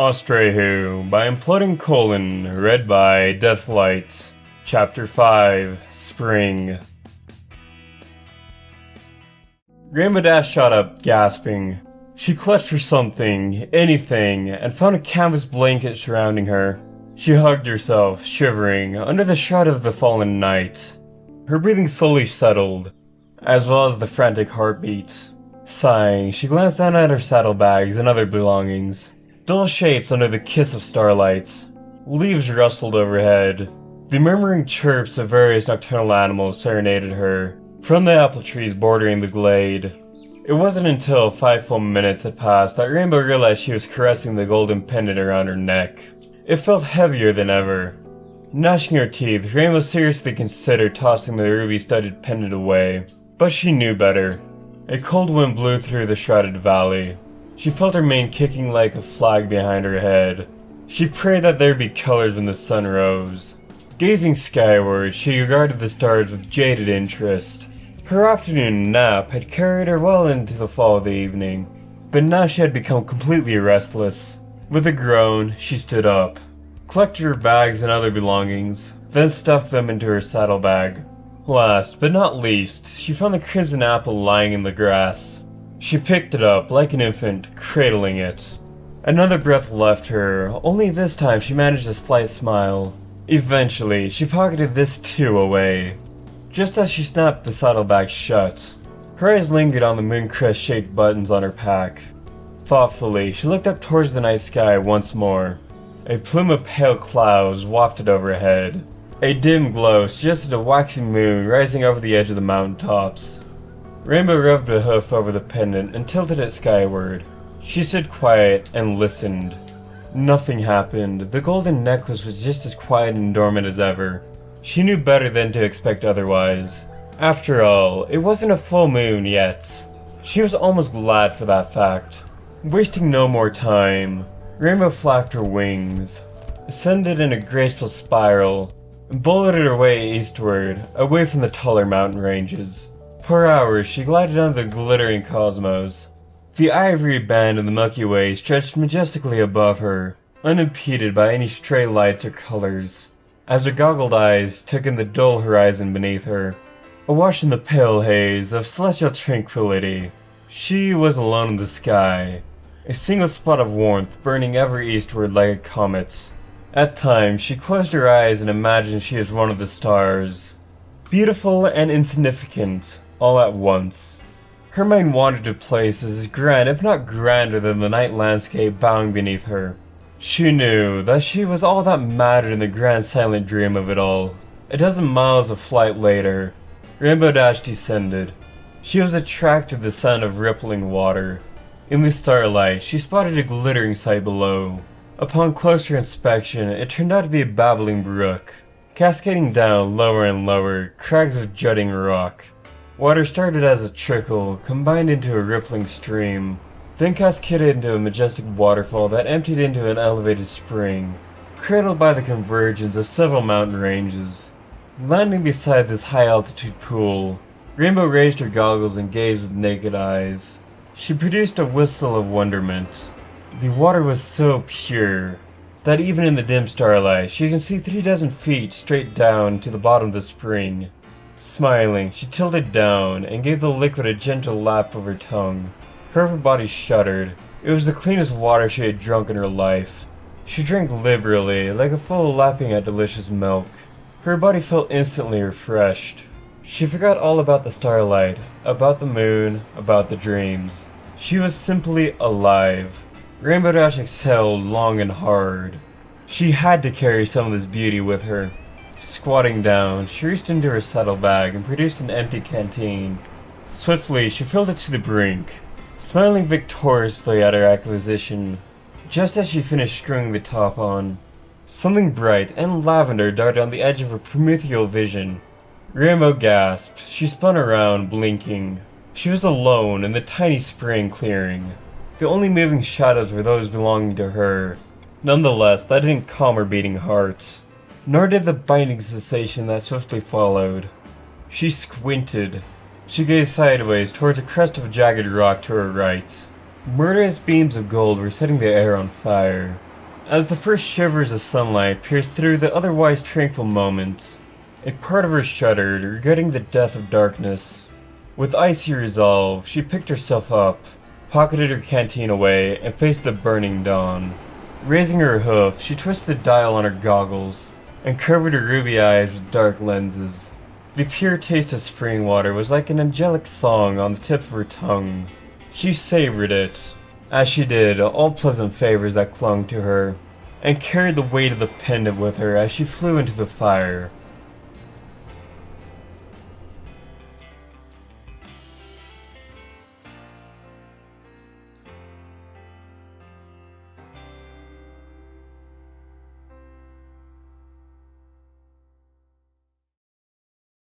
Austaeoh by Imploding Colon, read by Deathlight. Chapter 5, Spring. Rainbow Dash shot up, gasping. She clutched for something, anything, and found a canvas blanket surrounding her. She hugged herself, shivering, under the shroud of the fallen night. Her breathing slowly settled, as well as the frantic heartbeat. Sighing, she glanced down at her saddlebags and other belongings. Dull shapes under the kiss of starlight. Leaves rustled overhead. The murmuring chirps of various nocturnal animals serenaded her from the apple trees bordering the glade. It wasn't until 5 full minutes had passed that Rainbow realized she was caressing the golden pendant around her neck. It felt heavier than ever. Gnashing her teeth, Rainbow seriously considered tossing the ruby-studded pendant away, but she knew better. A cold wind blew through the shrouded valley. She felt her mane kicking like a flag behind her head. She prayed that there be colors when the sun rose. Gazing skyward, she regarded the stars with jaded interest. Her afternoon nap had carried her well into the fall of the evening, but now she had become completely restless. With a groan, she stood up, collected her bags and other belongings, then stuffed them into her saddlebag. Last, but not least, she found the crimson apple lying in the grass. She picked it up like an infant, cradling it. Another breath left her, only this time she managed a slight smile. Eventually, she pocketed this too away. Just as she snapped the saddlebag shut, her eyes lingered on the moon crest-shaped buttons on her pack. Thoughtfully, she looked up towards the night sky once more. A plume of pale clouds wafted overhead. A dim glow suggested a waxing moon rising over the edge of the mountaintops. Rainbow rubbed a hoof over the pendant and tilted it skyward. She stood quiet and listened. Nothing happened. The golden necklace was just as quiet and dormant as ever. She knew better than to expect otherwise. After all, it wasn't a full moon yet. She was almost glad for that fact. Wasting no more time, Rainbow flapped her wings, ascended in a graceful spiral, and bulleted her way eastward, away from the taller mountain ranges. For hours, she glided under the glittering cosmos. The ivory band of the Milky Way stretched majestically above her, unimpeded by any stray lights or colors, as her goggled eyes took in the dull horizon beneath her. Awash in the pale haze of celestial tranquility, she was alone in the sky, a single spot of warmth burning ever eastward like a comet. At times, she closed her eyes and imagined she was one of the stars, beautiful and insignificant, all at once. Her mind wandered to places as grand, if not grander, than the night landscape bowing beneath her. She knew that she was all that mattered in the grand silent dream of it all. A dozen miles of flight later, Rainbow Dash descended. She was attracted to the sound of rippling water. In the starlight, she spotted a glittering sight below. Upon closer inspection, it turned out to be a babbling brook, cascading down lower and lower, crags of jutting rock. Water started as a trickle, combined into a rippling stream, then cascaded into a majestic waterfall that emptied into an elevated spring, cradled by the convergence of several mountain ranges. Landing beside this high-altitude pool, Rainbow raised her goggles and gazed with naked eyes. She produced a whistle of wonderment. The water was so pure that even in the dim starlight, she could see 36 feet straight down to the bottom of the spring. Smiling, she tilted down and gave the liquid a gentle lap of her tongue. Her upper body shuddered. It was the cleanest water she had drunk in her life. She drank liberally, like a foal lapping at delicious milk. Her body felt instantly refreshed. She forgot all about the starlight, about the moon, about the dreams. She was simply alive. Rainbow Dash exhaled long and hard. She had to carry some of this beauty with her. Squatting down, she reached into her saddlebag and produced an empty canteen. Swiftly, she filled it to the brink, smiling victoriously at her acquisition. Just as she finished screwing the top on, something bright and lavender darted on the edge of her promethial vision. Rainbow gasped. She spun around, blinking. She was alone in the tiny spring clearing. The only moving shadows were those belonging to her. Nonetheless, that didn't calm her beating heart, nor did the binding sensation that swiftly followed. She squinted. She gazed sideways towards a crest of jagged rock to her right. Murderous beams of gold were setting the air on fire. As the first shivers of sunlight pierced through the otherwise tranquil moment, a part of her shuddered, regretting the death of darkness. With icy resolve, she picked herself up, pocketed her canteen away, and faced the burning dawn. Raising her hoof, she twisted the dial on her goggles, and covered her ruby eyes with dark lenses. The pure taste of spring water was like an angelic song on the tip of her tongue. She savored it, as she did all pleasant favors that clung to her, and carried the weight of the pendant with her as she flew into the fire.